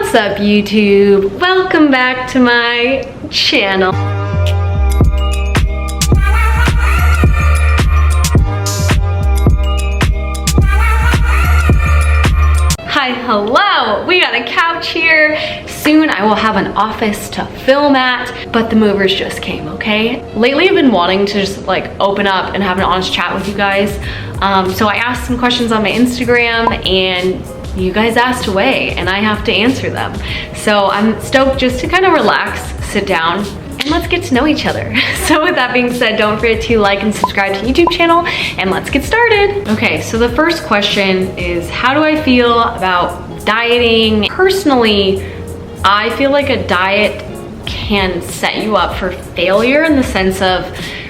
What's up, YouTube? Welcome back to my channel. Hi, hello. We got a couch here. Soon I will have an office to film at, but the movers just came, okay? Lately I've been wanting to just like open up and have an honest chat with you guys. So I asked some questions on my Instagram and you guys asked away and I have to answer them. So I'm stoked just to kind of relax, sit down, and let's get to know each other. So with that being said, don't forget to like and subscribe to the YouTube channel and let's get started. Okay, so the first question is, how do I feel about dieting? Personally, I feel like a diet can set you up for failure in the sense of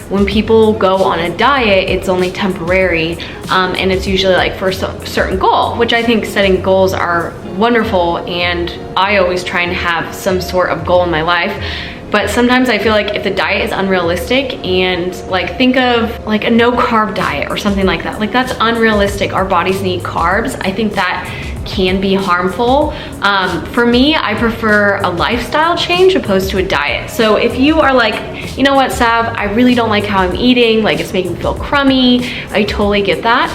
when people go on a diet, it's only temporary, and it's usually like for a certain goal, which I think setting goals are wonderful, and I always try and have some sort of goal in my life. But sometimes I feel like if the diet is unrealistic, and like think of like a no carb diet or something like that, like that's unrealistic. Our bodies need carbs. I think that can be harmful. For me, I prefer a lifestyle change opposed to a diet. So if you are like, you know what, Sav, I really don't like how I'm eating, like it's making me feel crummy, I totally get that.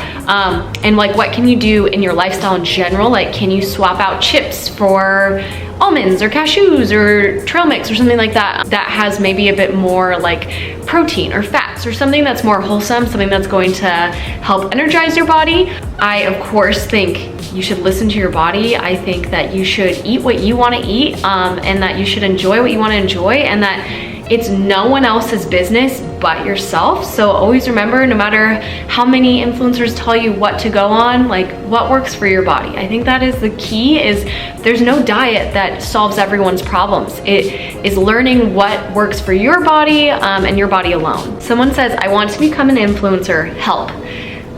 And like, what can you do in your lifestyle in general? Like, can you swap out chips for almonds or cashews or trail mix or something like that that has maybe a bit more like protein or fats or something that's more wholesome, something that's going to help energize your body? I of course think you should listen to your body. I think that you should eat what you want to eat, and that you should enjoy what you want to enjoy, and that it's no one else's business but yourself. So always remember, no matter how many influencers tell you what to go on, like what works for your body. I think that is the key. Is there's no diet that solves everyone's problems. It is learning what works for your body, and your body alone. Someone says, I want to become an influencer, help.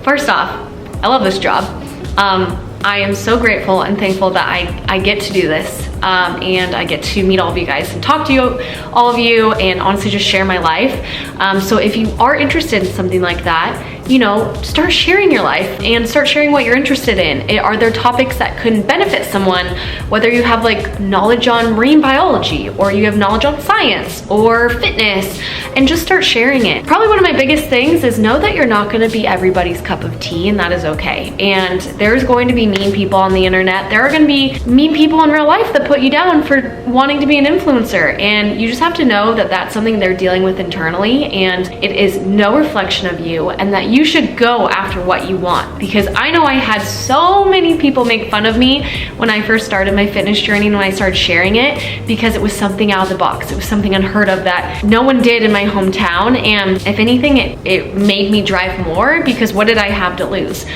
First off, I love this job. I am so grateful and thankful that I get to do this, and I get to meet all of you guys and talk to you, all of you, and honestly just share my life. So if you are interested in something like that, you know, start sharing your life and start sharing what you're interested in. Are there topics that could benefit someone, whether you have like knowledge on marine biology or you have knowledge on science or fitness, and just start sharing it. Probably one of my biggest things is know that you're not gonna be everybody's cup of tea, and that is okay. And there's going to be mean people on the internet. There are gonna be mean people in real life that put you down for wanting to be an influencer, and you just have to know that that's something they're dealing with internally, and it is no reflection of you, and that you should go after what you want. Because I know I had so many people make fun of me when I first started my fitness journey and when I started sharing it, because it was something out of the box. It was something unheard of that no one did in my hometown, and if anything, it made me drive more, because what did I have to lose?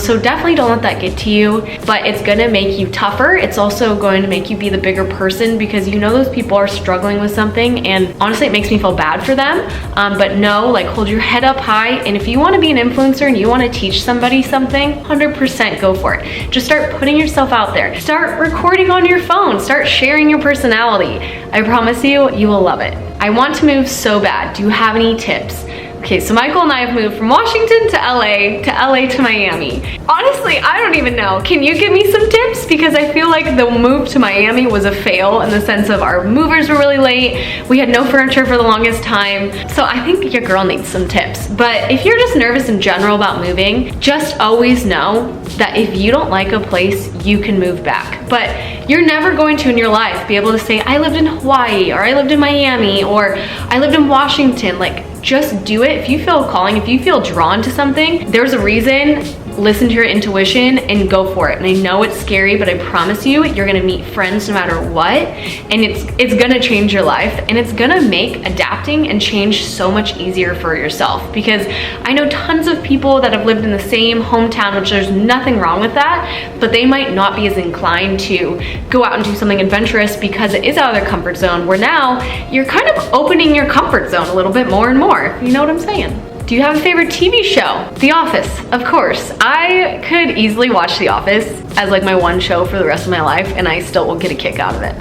So definitely don't let that get to you, but it's gonna make you tougher. It's also going to make you be the bigger person, because you know those people are struggling with something, and honestly it makes me feel bad for them. But no, like, hold your head up high, and if you want to be an influencer and you want to teach somebody something, 100% go for it. Just start putting yourself out there. Start recording on your phone. Start sharing your personality. I promise you, you will love it. I want to move so bad. Do you have any tips? Okay, so Michael and I have moved from Washington to LA to Miami. Honestly, I don't even know. Can you give me some tips? Because I feel like the move to Miami was a fail in the sense of our movers were really late. We had no furniture for the longest time. So I think your girl needs some tips. But if you're just nervous in general about moving, just always know that if you don't like a place, you can move back. But you're never going to in your life be able to say, I lived in Hawaii, or I lived in Miami, or I lived in Washington. Like, just do it. If you feel a calling, if you feel drawn to something, there's a reason. Listen to your intuition and go for it. And I know it's scary, but I promise you, you're gonna meet friends no matter what, and it's gonna change your life, and it's gonna make adapting and change so much easier for yourself. Because I know tons of people that have lived in the same hometown, which there's nothing wrong with that, but they might not be as inclined to go out and do something adventurous because it is out of their comfort zone, where now you're kind of opening your comfort zone a little bit more and more. You know what I'm saying? Do you have a favorite TV show? The Office, of course. I could easily watch The Office as like my one show for the rest of my life, and I still will get a kick out of it.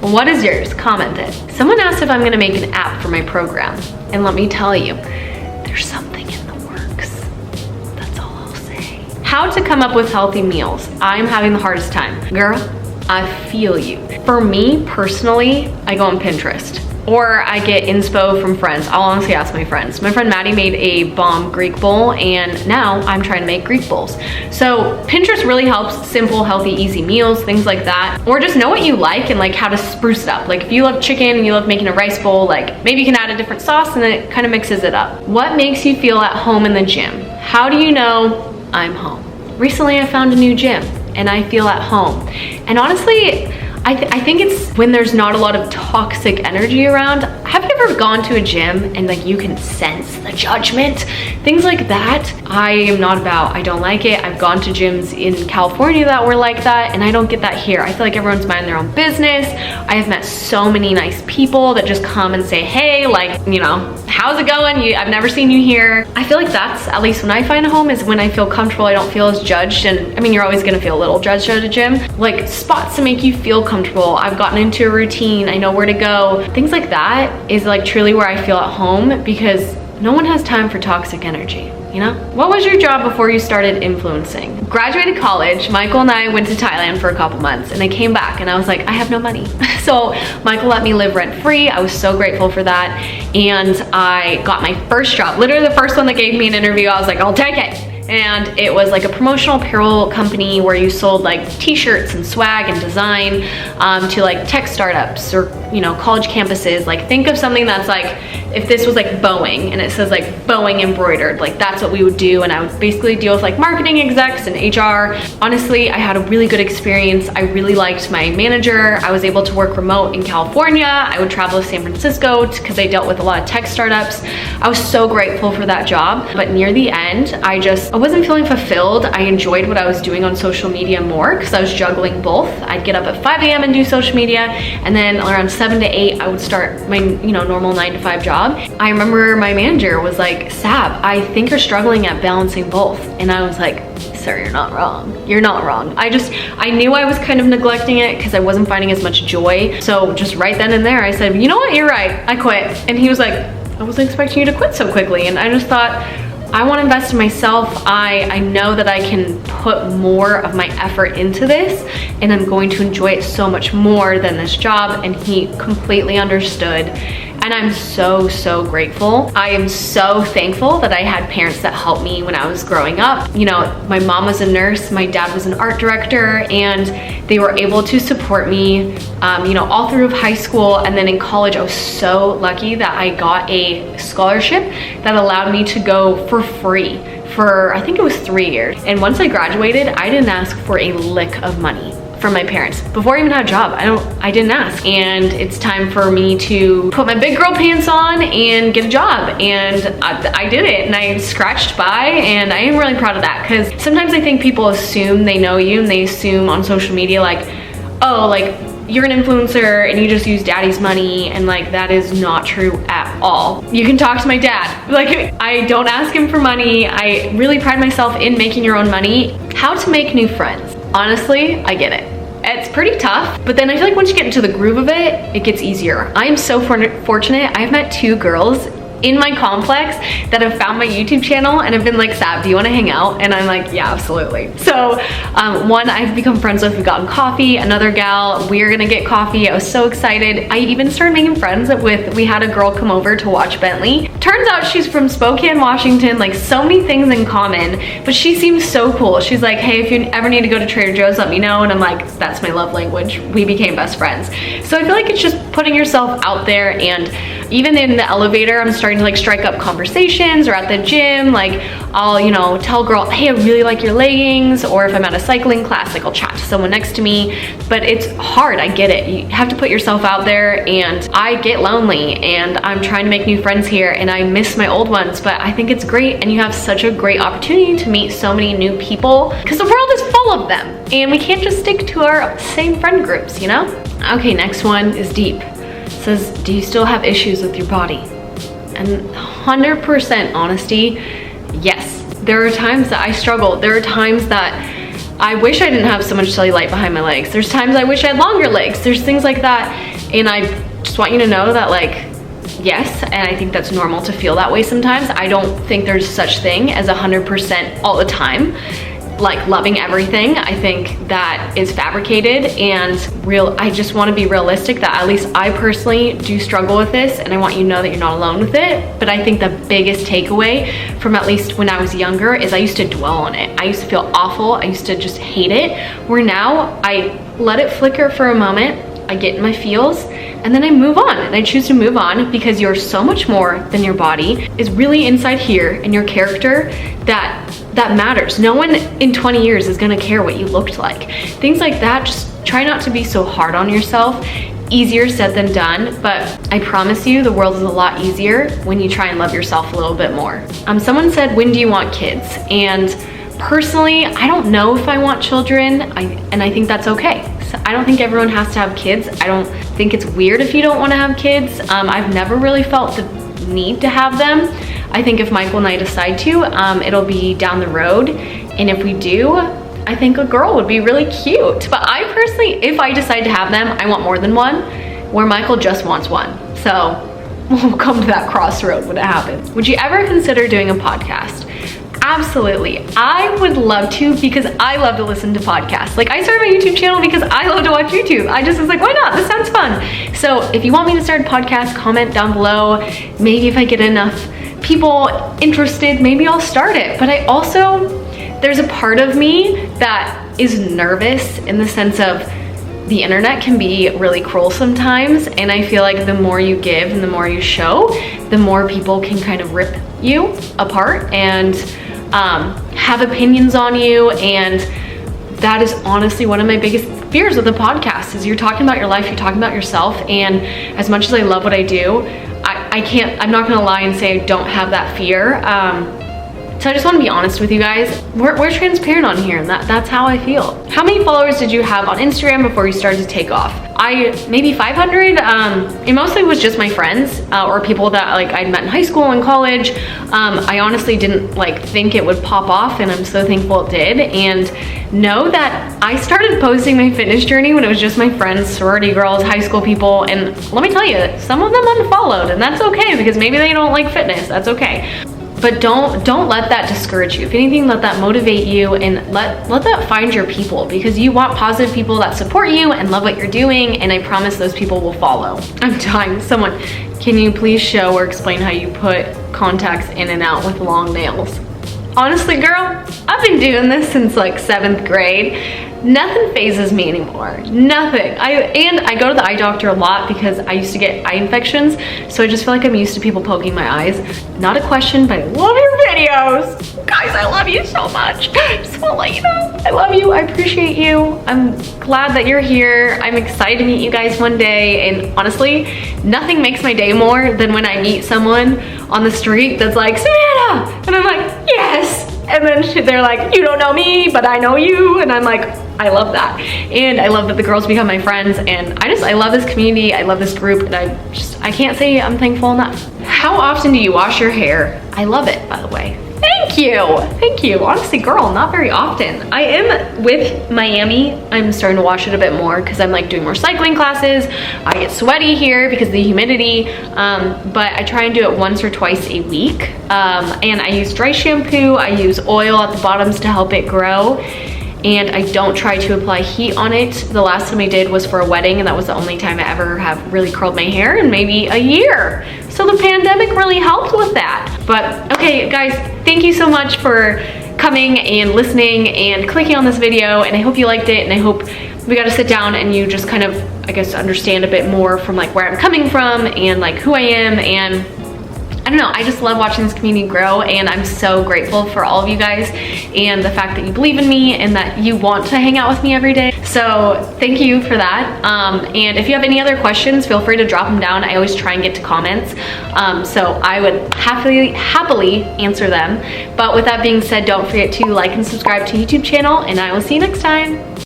What is yours? Comment it. Someone asked if I'm gonna make an app for my program, and let me tell you, there's something in the works. That's all I'll say. How to come up with healthy meals. I'm having the hardest time. Girl, I feel you. For me personally, I go on Pinterest. Or I get inspo from friends. I'll honestly ask my friends. My friend Maddie made a bomb Greek bowl, and now I'm trying to make Greek bowls. So Pinterest really helps simple, healthy, easy meals, things like that. Or just know what you like and like how to spruce it up. Like if you love chicken and you love making a rice bowl, like maybe you can add a different sauce and then it kind of mixes it up. What makes you feel at home in the gym? How do you know I'm home? Recently I found a new gym and I feel at home. And honestly, I think it's when there's not a lot of toxic energy around. Have you ever gone to a gym and like you can sense the judgment? Things like that, I am not about. I don't like it. I've gone to gyms in California that were like that, and I don't get that here. I feel like everyone's minding their own business. I have met so many nice people that just come and say, hey, like, you know, how's it going? I've never seen you here. I feel like that's, at least when I find a home, is when I feel comfortable. I don't feel as judged. And I mean, you're always gonna feel a little judged at a gym. Like spots to make you feel comfortable. I've gotten into a routine. I know where to go. Things like that is like truly where I feel at home, because no one has time for toxic energy. You know? What was your job before you started influencing? Graduated college, Michael and I went to Thailand for a couple months, and I came back and I was like, I have no money. So Michael let me live rent free. I was so grateful for that. And I got my first job, literally the first one that gave me an interview. I was like, I'll take it. And it was like a promotional apparel company where you sold like t-shirts and swag and design to like tech startups or, you know, college campuses. Like think of something that's like, if this was like Boeing and it says like Boeing embroidered, like that's what we would do. And I would basically deal with like marketing execs and HR. Honestly, I had a really good experience. I really liked my manager. I was able to work remote in California. I would travel to San Francisco because I dealt with a lot of tech startups. I was so grateful for that job. But near the end, I wasn't feeling fulfilled. I enjoyed what I was doing on social media more because I was juggling both. I'd get up at 5 a.m. and do social media, and then around 7 to 8, I would start my, you know, normal 9-to-5 job. I remember my manager was like, Sab, I think you're struggling at balancing both. And I was like, sir, you're not wrong. You're not wrong. I knew I was kind of neglecting it because I wasn't finding as much joy. So just right then and there, I said, you know what, you're right, I quit. And he was like, I wasn't expecting you to quit so quickly. And I just thought, I want to invest in myself. I know that I can put more of my effort into this, and I'm going to enjoy it so much more than this job. And he completely understood. And I'm so, so grateful. I am so thankful that I had parents that helped me when I was growing up. You know, my mom was a nurse, my dad was an art director, and they were able to support me, you know, all through high school. And then in college, I was so lucky that I got a scholarship that allowed me to go for free for, I think it was 3 years. And once I graduated, I didn't ask for a lick of money from my parents. Before I even had a job, I didn't ask. And it's time for me to put my big girl pants on and get a job. And I did it, and I scratched by, and I am really proud of that, because sometimes I think people assume they know you, and they assume on social media like, oh, like you're an influencer and you just use daddy's money, and like that is not true at all. You can talk to my dad. Like I don't ask him for money. I really pride myself in making your own money. How to make new friends. Honestly, I get it. It's pretty tough, but then I feel like once you get into the groove of it, it gets easier. I am so fortunate. I've met 2 girls in my complex that have found my YouTube channel and have been like, Sab, do you want to hang out? And I'm like, yeah, absolutely. So one I've become friends with, we've gotten coffee. Another gal, we're gonna get coffee. I was so excited. I even started making friends with, we had a girl come over to watch Bentley. Turns out she's from Spokane, Washington, like so many things in common, but she seems so cool. She's like, hey, if you ever need to go to Trader Joe's, let me know. And I'm like, that's my love language. We became best friends. So I feel like it's just putting yourself out there, and even in the elevator, I'm starting to like strike up conversations, or at the gym, like I'll, you know, tell a girl, hey, I really like your leggings, or if I'm at a cycling class, like I'll chat to someone next to me. But it's hard, I get it. You have to put yourself out there, and I get lonely, and I'm trying to make new friends here, and I miss my old ones, but I think it's great, and you have such a great opportunity to meet so many new people, because the world is full of them, and we can't just stick to our same friend groups, you know? Okay, next one is deep. It says, do you still have issues with your body? And 100% honesty, yes. There are times that I struggle. There are times that I wish I didn't have so much cellulite behind my legs. There's times I wish I had longer legs. There's things like that. And I just want you to know that, like, yes, and I think that's normal to feel that way sometimes. I don't think there's such thing as 100% all the time. like loving everything. I think that is fabricated and real. I just want to be realistic that at least I personally do struggle with this, and I want you to know that you're not alone with it. But I think the biggest takeaway from at least when I was younger is I used to dwell on it. I used to feel awful. I used to just hate it. Where now I let it flicker for a moment, I get in my feels, and then I move on. And I choose to move on because you're so much more than your body. Is really inside here and your character that matters. No one in 20 years is gonna care what you looked like. Things like that, just try not to be so hard on yourself. Easier said than done, but I promise you the world is a lot easier when you try and love yourself a little bit more. Someone said, when do you want kids? And personally, I don't know if I want children, and I think that's okay. So I don't think everyone has to have kids. I don't think it's weird if you don't want to have kids. I've never really felt the need to have them. I think if Michael and I decide to, it'll be down the road. And if we do, I think a girl would be really cute. But I personally, if I decide to have them, I want more than one, where Michael just wants one. So we'll come to that crossroad when it happens. Would you ever consider doing a podcast? Absolutely. I would love to, because I love to listen to podcasts. Like, I started my YouTube channel because I love to watch YouTube. I just was like, why not? This sounds fun. So if you want me to start a podcast, comment down below. Maybe if I get enough people interested, maybe I'll start it. But I also, there's a part of me that is nervous in the sense of the internet can be really cruel sometimes, and I feel like the more you give and the more you show, the more people can kind of rip you apart and have opinions on you. And that is honestly one of my biggest fears with the podcast, is you're talking about your life, you're talking about yourself. And as much as I love what I do, I'm not gonna lie and say I don't have that fear. So I just want to be honest with you guys. We're transparent on here, and that's how I feel. How many followers did you have on Instagram before you started to take off? Maybe 500. It mostly was just my friends or people that like I'd met in high school and college. I honestly didn't like think it would pop off, and I'm so thankful it did. And know that I started posting my fitness journey when it was just my friends, sorority girls, high school people, and let me tell you, some of them unfollowed, and that's okay because maybe they don't like fitness. That's okay. But don't let that discourage you. If anything, let that motivate you, and let that find your people, because you want positive people that support you and love what you're doing, and I promise those people will follow. I'm dying. Someone, can you please show or explain how you put contacts in and out with long nails? Honestly, girl, I've been doing this since like 7th grade. Nothing phases me anymore. Nothing. I go to the eye doctor a lot because I used to get eye infections, so I just feel like I'm used to people poking my eyes. Not a question, but I love your videos. Guys, I love you so much. Just want to let you know. I love you. I appreciate you. I'm glad that you're here. I'm excited to meet you guys one day. And honestly, nothing makes my day more than when I meet someone on the street that's like, Savannah! And I'm like, yes! And then they're like, you don't know me, but I know you. And I'm like, I love that. And I love that the girls become my friends. And I love this community. I love this group. And I can't say I'm thankful enough. How often do you wash your hair? I love it, by the way. Thank you. Thank you. Honestly, girl, not very often. I am with Miami. I'm starting to wash it a bit more because I'm like doing more cycling classes. I get sweaty here because of the humidity. But I try and do it once or twice a week. And I use dry shampoo. I use oil at the bottoms to help it grow. And I don't try to apply heat on it. The last time I did was for a wedding, and that was the only time I ever have really curled my hair in maybe a year. So the pandemic really helped with that. But okay, guys, thank you so much for coming and listening and clicking on this video, and I hope you liked it, and I hope we got to sit down and you just kind of, I guess, understand a bit more from like where I'm coming from and like who I am. And I don't know, I just love watching this community grow, and I'm so grateful for all of you guys and the fact that you believe in me and that you want to hang out with me every day. So thank you for that. And if you have any other questions, feel free to drop them down. I always try and get to comments. So I would happily answer them. But with that being said, don't forget to like and subscribe to the YouTube channel, and I will see you next time.